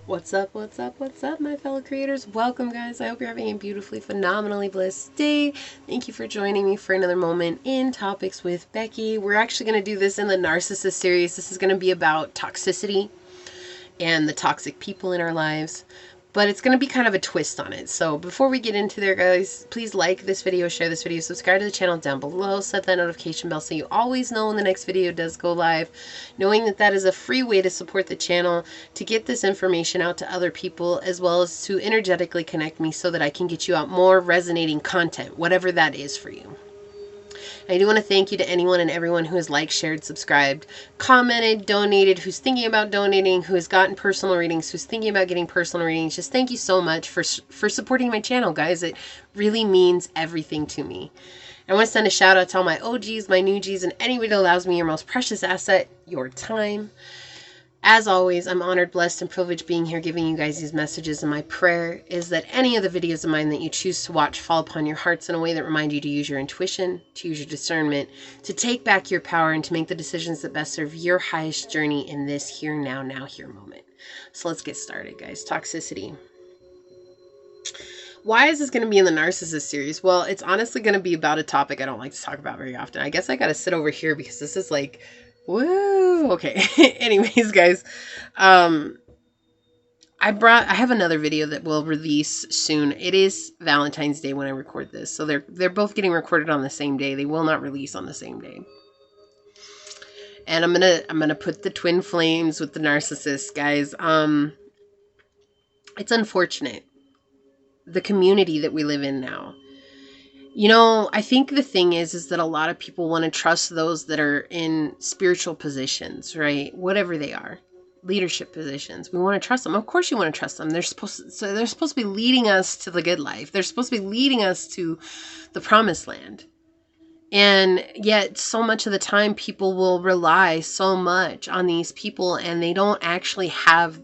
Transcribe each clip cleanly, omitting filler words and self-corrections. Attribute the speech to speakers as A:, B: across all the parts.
A: What's up, what's up, what's up, my fellow creators? Welcome, guys. I hope you're having a beautifully, phenomenally blessed day. Thank you for joining me for another moment in Topics with Becky. We're actually going to do this in the Narcissist Series. This is going to be about toxicity and the toxic people in our lives. But it's going to be kind of a twist on it. So before we get into there, guys, please like this video, share this video, subscribe to the channel down below, set that notification bell so you always know when the next video does go live, knowing that that is a free way to support the channel, to get this information out to other people, as well as to energetically connect me so that I can get you out more resonating content, whatever that is for you. I do want to thank you to anyone and everyone who has liked, shared, subscribed, commented, donated, who's thinking about donating, who has gotten personal readings, who's thinking about getting personal readings. Just thank you so much for supporting my channel, guys. It really means everything to me. I want to send a shout out to all my OGs, my new Gs, and anybody that allows me your most precious asset, your time. As always, I'm honored, blessed, and privileged being here giving you guys these messages, and my prayer is that any of the videos of mine that you choose to watch fall upon your hearts in a way that remind you to use your intuition, to use your discernment, to take back your power, and to make the decisions that best serve your highest journey in this here, now, here moment. So let's get started, guys. Toxicity. Why is this going to be in the Narcissist series? Well, it's honestly going to be about a topic I don't like to talk about very often. I guess I got to sit over here because this is like, woo. Okay. Anyways, guys, I have another video that will release soon. It is Valentine's Day when I record this, so they're both getting recorded on the same day. They will not release on the same day. And I'm gonna put the twin flames with the narcissist, guys. It's unfortunate, the community that we live in now. You know, I think the thing is that a lot of people want to trust those that are in spiritual positions, right? Whatever they are, leadership positions. We want to trust them. Of course you want to trust them. They're supposed to be leading us to the good life. They're supposed to be leading us to the promised land. And yet so much of the time people will rely so much on these people and they don't actually have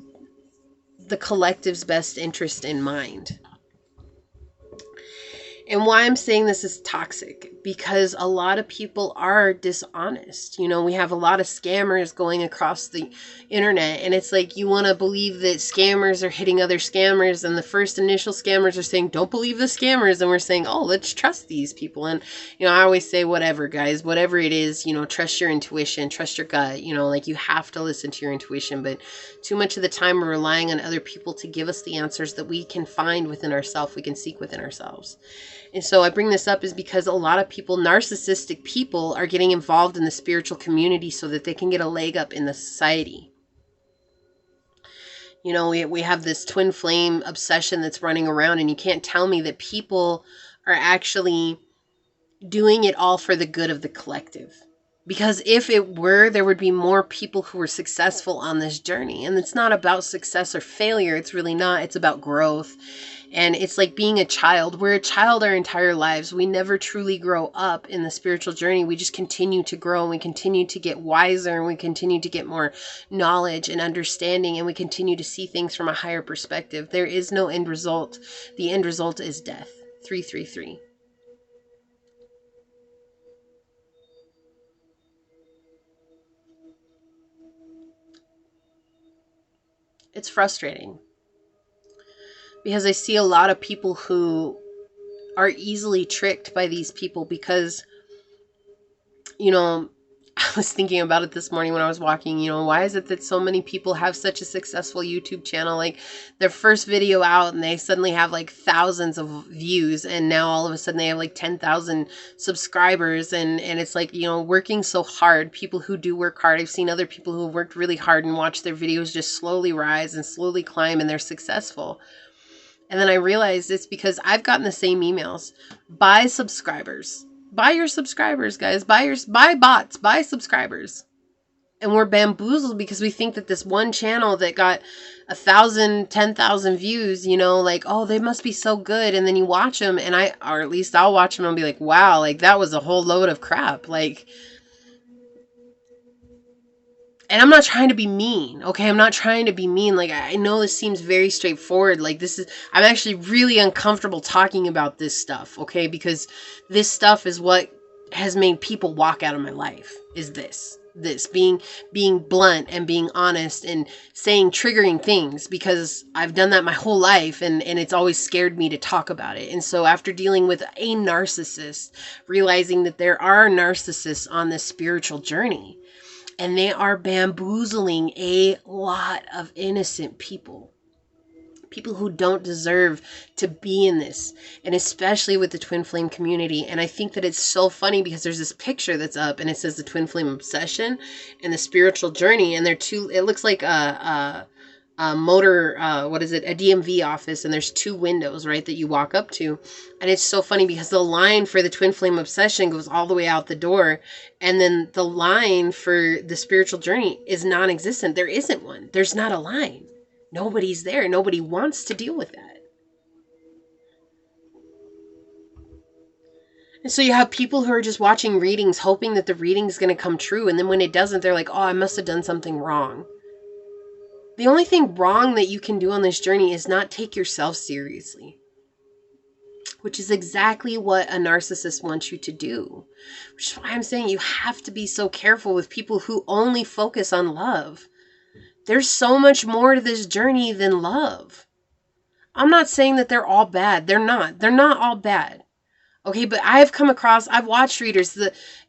A: the collective's best interest in mind. And why I'm saying this is toxic, because a lot of people are dishonest. You know, we have a lot of scammers going across the internet, and it's like you want to believe that scammers are hitting other scammers, and the first initial scammers are saying, don't believe the scammers, and we're saying, oh, let's trust these people. And, you know, I always say, whatever, guys, whatever it is, you know, trust your intuition, trust your gut, you know, like you have to listen to your intuition, but too much of the time we're relying on other people to give us the answers that we can find within ourselves, we can seek within ourselves. And so I bring this up is because a lot of people, narcissistic people, are getting involved in the spiritual community so that they can get a leg up in the society. You know, we have this twin flame obsession that's running around, and you can't tell me that people are actually doing it all for the good of the collective. Because if it were, there would be more people who were successful on this journey. And it's not about success or failure. It's really not. It's about growth. And it's like being a child. We're a child our entire lives. We never truly grow up in the spiritual journey. We just continue to grow, and we continue to get wiser, and we continue to get more knowledge and understanding, and we continue to see things from a higher perspective. There is no end result. The end result is death. 333. It's frustrating because I see a lot of people who are easily tricked by these people because, you know, I was thinking about it this morning when I was walking, you know, why is it that so many people have such a successful YouTube channel? Like their first video out and they suddenly have like thousands of views, and now all of a sudden they have like 10,000 subscribers, and it's like, you know, working so hard. People who do work hard, I've seen other people who have worked really hard and watch their videos just slowly rise and slowly climb, and they're successful. And then I realized it's because I've gotten the same emails. Buy subscribers. Buy your subscribers, guys. Buy bots. Buy subscribers. And we're bamboozled because we think that this one channel that got 1,000, 10,000 views, you know, like, oh, they must be so good. And then you watch them, and or at least I'll watch them and be like, wow, like that was a whole load of crap. Like, and I'm not trying to be mean, okay? I'm not trying to be mean. Like, I know this seems very straightforward. Like, I'm actually really uncomfortable talking about this stuff, okay? Because this stuff is what has made people walk out of my life, is this. this, being blunt and being honest and saying triggering things, because I've done that my whole life, and it's always scared me to talk about it. And so after dealing with a narcissist, realizing that there are narcissists on this spiritual journey, and they are bamboozling a lot of innocent people who don't deserve to be in this, and especially with the twin flame community. And I think that it's so funny because there's this picture that's up and it says the twin flame obsession and the spiritual journey, and they're two, it looks like a motor, a DMV office, and there's two windows, right, that you walk up to. And it's so funny because the line for the twin flame obsession goes all the way out the door, and then the line for the spiritual journey is non-existent. There isn't one. There's not a line. Nobody's there. Nobody wants to deal with that. And so you have people who are just watching readings, hoping that the reading's going to come true. And then when it doesn't, they're like, oh, I must have done something wrong. The only thing wrong that you can do on this journey is not take yourself seriously, which is exactly what a narcissist wants you to do. Which is why I'm saying you have to be so careful with people who only focus on love. There's so much more to this journey than love. I'm not saying that they're all bad. They're not. They're not all bad. Okay, but I've watched readers.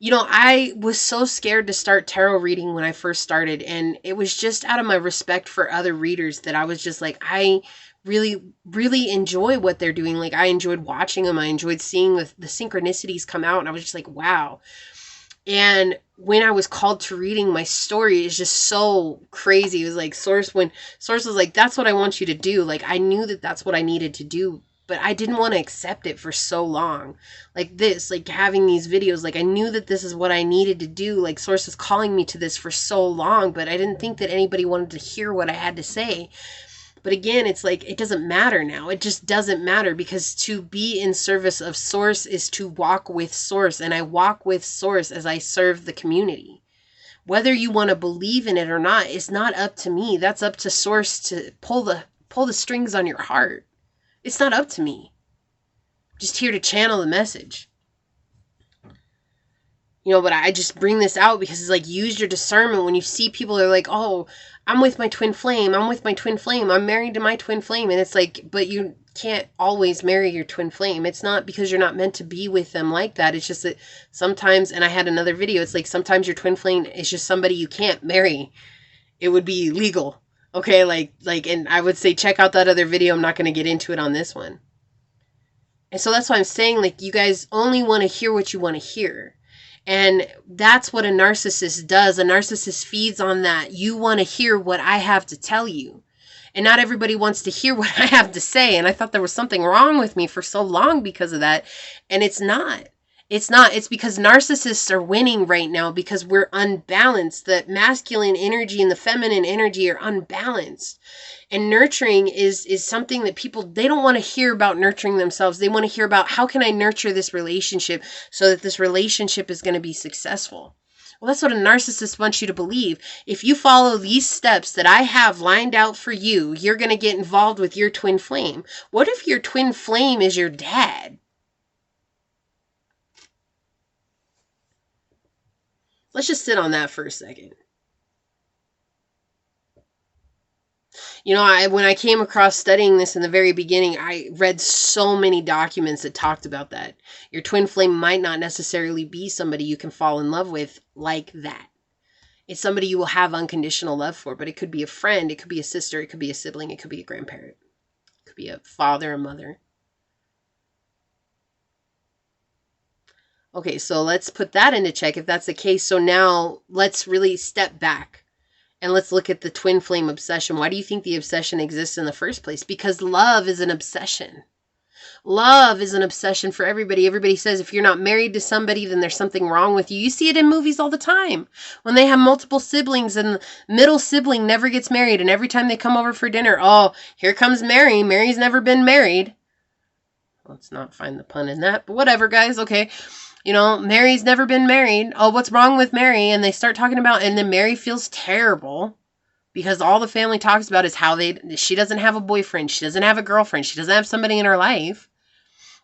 A: I was so scared to start tarot reading when I first started. And it was just out of my respect for other readers that I was just like, I really, really enjoy what they're doing. Like, I enjoyed watching them. I enjoyed seeing the synchronicities come out. And I was just like, wow. And when I was called to reading, my story is just so crazy. It was like when Source was like, that's what I want you to do. Like, I knew that that's what I needed to do, but I didn't want to accept it for so long. Like this, like having these videos, like I knew that this is what I needed to do. Like Source was calling me to this for so long, but I didn't think that anybody wanted to hear what I had to say. But again, it's like, it doesn't matter now. It just doesn't matter, because to be in service of Source is to walk with Source. And I walk with Source as I serve the community. Whether you want to believe in it or not is not up to me. That's up to Source to pull the strings on your heart. It's not up to me. I'm just here to channel the message. But I just bring this out because it's like, use your discernment when you see people are like, oh, I'm with my twin flame. I'm with my twin flame. I'm married to my twin flame. And it's like, but you can't always marry your twin flame. It's not because you're not meant to be with them like that. It's just that sometimes, and I had another video, it's like sometimes your twin flame is just somebody you can't marry. It would be illegal. Okay, and I would say check out that other video. I'm not going to get into it on this one. And so that's why I'm saying, like, you guys only want to hear what you want to hear. And that's what a narcissist does. A narcissist feeds on that. You want to hear what I have to tell you. And not everybody wants to hear what I have to say. And I thought there was something wrong with me for so long because of that. And it's not. It's not. It's because narcissists are winning right now because we're unbalanced. The masculine energy and the feminine energy are unbalanced. And nurturing is something that people, they don't want to hear about nurturing themselves. They want to hear about, how can I nurture this relationship so that this relationship is going to be successful? Well, that's what a narcissist wants you to believe. If you follow these steps that I have lined out for you, you're going to get involved with your twin flame. What if your twin flame is your dad? Let's just sit on that for a second. When I came across studying this in the very beginning, I read so many documents that talked about that. Your twin flame might not necessarily be somebody you can fall in love with like that. It's somebody you will have unconditional love for, but it could be a friend, it could be a sister, it could be a sibling, it could be a grandparent, it could be a father, a mother. Okay, so let's put that into check if that's the case. So now let's really step back and let's look at the twin flame obsession. Why do you think the obsession exists in the first place? Because love is an obsession. Love is an obsession for everybody. Everybody says if you're not married to somebody, then there's something wrong with you. You see it in movies all the time. When they have multiple siblings and the middle sibling never gets married, and every time they come over for dinner, oh, here comes Mary. Mary's never been married. Let's not find the pun in that, but whatever, guys. Okay. Mary's never been married. Oh, what's wrong with Mary? And they start talking about, and then Mary feels terrible because all the family talks about is how she doesn't have a boyfriend. She doesn't have a girlfriend. She doesn't have somebody in her life.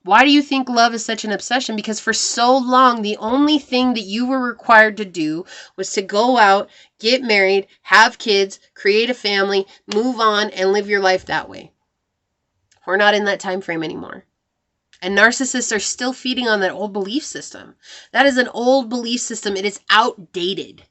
A: Why do you think love is such an obsession? Because for so long, the only thing that you were required to do was to go out, get married, have kids, create a family, move on, and live your life that way. We're not in that time frame anymore. And narcissists are still feeding on that old belief system. That is an old belief system. It is outdated.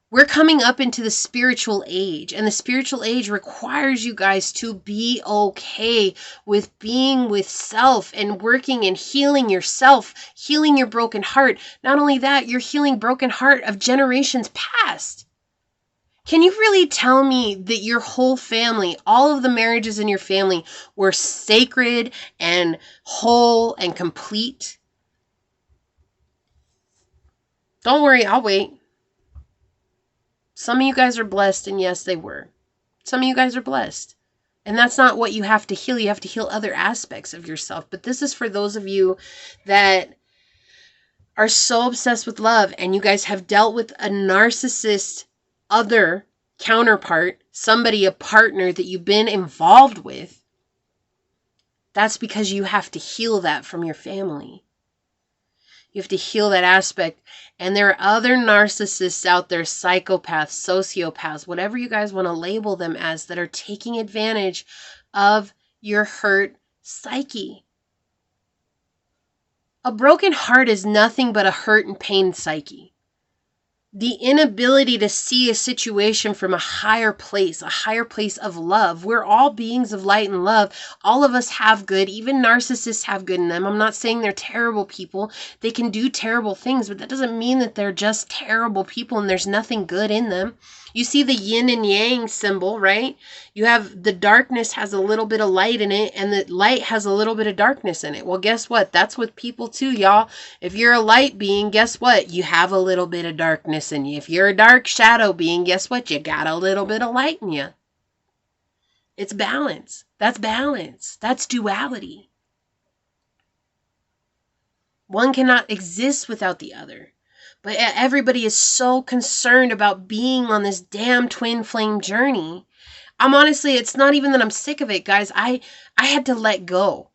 A: We're coming up into the spiritual age, and the spiritual age requires you guys to be okay with being with self and working and healing yourself, healing your broken heart. Not only that, you're healing broken heart of generations past. Can you really tell me that your whole family, all of the marriages in your family were sacred and whole and complete? Don't worry, I'll wait. Some of you guys are blessed, and yes, they were. Some of you guys are blessed. And that's not what you have to heal. You have to heal other aspects of yourself. But this is for those of you that are so obsessed with love, and you guys have dealt with a narcissist other counterpart, somebody, a partner that you've been involved with. That's because you have to heal that from your family. You have to heal that aspect. And there are other narcissists out there, psychopaths, sociopaths, whatever you guys want to label them as, that are taking advantage of your hurt psyche. A broken heart is nothing but a hurt and pain psyche. The inability to see a situation from a higher place of love. We're all beings of light and love. All of us have good. Even narcissists have good in them. I'm not saying they're terrible people. They can do terrible things, but that doesn't mean that they're just terrible people and there's nothing good in them. You see the yin and yang symbol, right? You have the darkness has a little bit of light in it, and the light has a little bit of darkness in it. Well, guess what? That's with people too, y'all. If you're a light being, guess what? You have a little bit of darkness in you. If you're a dark shadow being, guess what? You got a little bit of light in you. It's balance. That's balance. That's duality. One cannot exist without the other. But everybody is so concerned about being on this damn twin flame journey. Honestly, it's not even that I'm sick of it, guys. I had to let go.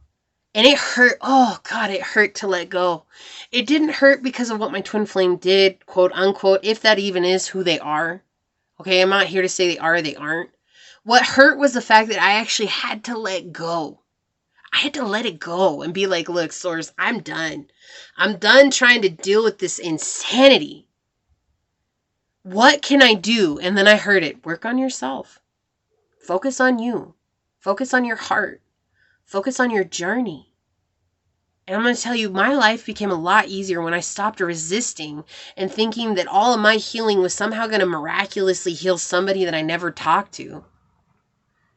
A: And it hurt. Oh, God, it hurt to let go. It didn't hurt because of what my twin flame did, quote unquote, if that even is who they are. Okay, I'm not here to say they are or they aren't. What hurt was the fact that I actually had to let go. I had to let it go and be like, look, Source, I'm done. I'm done trying to deal with this insanity. What can I do? And then I heard it. Work on yourself. Focus on you. Focus on your heart. Focus on your journey. And I'm going to tell you, my life became a lot easier when I stopped resisting and thinking that all of my healing was somehow going to miraculously heal somebody that I never talked to.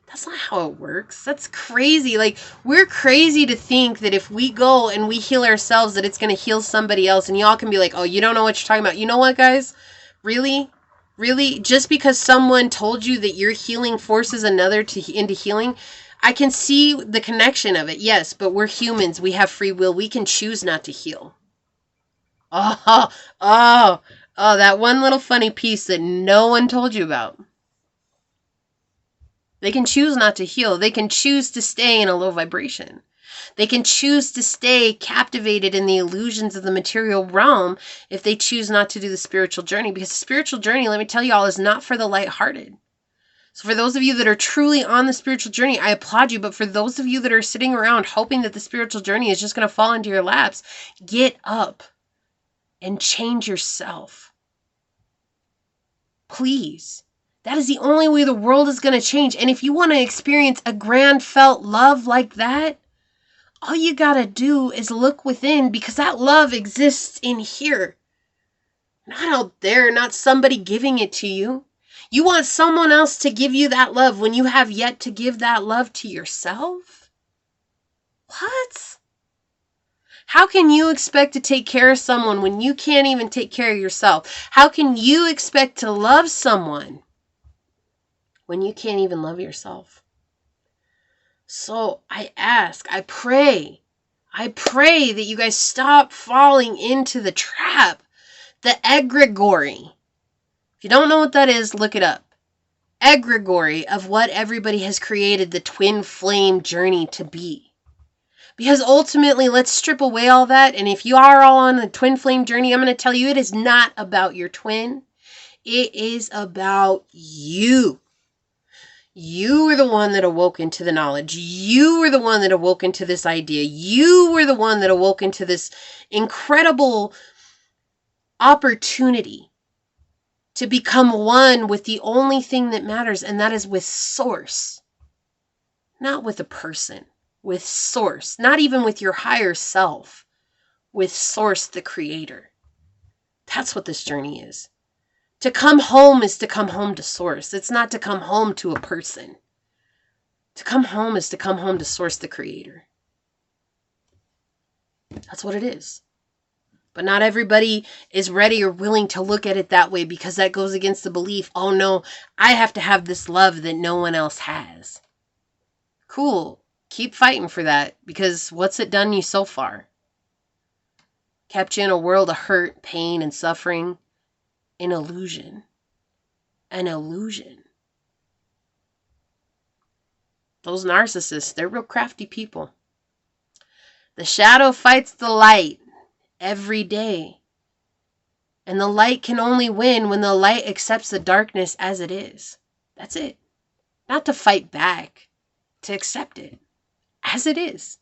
A: That's not how it works. That's crazy. Like, we're crazy to think that if we go and we heal ourselves, that it's going to heal somebody else. And y'all can be like, oh, you don't know what you're talking about. You know what, guys? Really? Really? Just because someone told you that your healing forces another into healing, I can see the connection of it. Yes, but we're humans. We have free will. We can choose not to heal. Oh, that one little funny piece that no one told you about. They can choose not to heal. They can choose to stay in a low vibration. They can choose to stay captivated in the illusions of the material realm if they choose not to do the spiritual journey. Because the spiritual journey, let me tell you all, is not for the lighthearted. So for those of you that are truly on the spiritual journey, I applaud you. But for those of you that are sitting around hoping that the spiritual journey is just going to fall into your laps, get up and change yourself. Please. That is the only way the world is going to change. And if you want to experience a grand felt love like that, all you got to do is look within, because that love exists in here. Not out there, not somebody giving it to you. You want someone else to give you that love when you have yet to give that love to yourself? What? How can you expect to take care of someone when you can't even take care of yourself? How can you expect to love someone when you can't even love yourself? So I ask, I pray that you guys stop falling into the trap, the egregore. If you don't know what that is, look it up. Egregore of what everybody has created the twin flame journey to be. Because ultimately, let's strip away all that. And if you are all on a twin flame journey, I'm going to tell you it is not about your twin. It is about you. You were the one that awoke into the knowledge. You were the one that awoke into this idea. You were the one that awoke into this incredible opportunity to become one with the only thing that matters, and that is with Source. Not with a person, with Source. Not even with your higher self, with Source, the Creator. That's what this journey is. To come home is to come home to Source. It's not to come home to a person. To come home is to come home to Source, the Creator. That's what it is. But not everybody is ready or willing to look at it that way, because that goes against the belief, oh no, I have to have this love that no one else has. Cool. Keep fighting for that, because what's it done you so far? Kept you in a world of hurt, pain, and suffering. An illusion. An illusion. Those narcissists, they're real crafty people. The shadow fights the light every day. And the light can only win when the light accepts the darkness as it is. That's it. Not to fight back, to accept it as it is.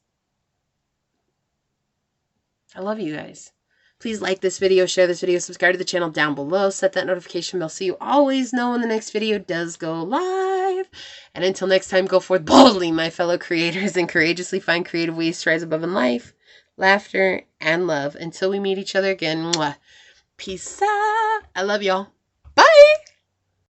A: I love you guys. Please like this video, share this video, subscribe to the channel down below, set that notification bell so you always know when the next video does go live. And until next time, go forth boldly, my fellow creators, and courageously find creative ways to rise above in life, laughter, and love. Until we meet each other again, mwah. Peace out. I love y'all.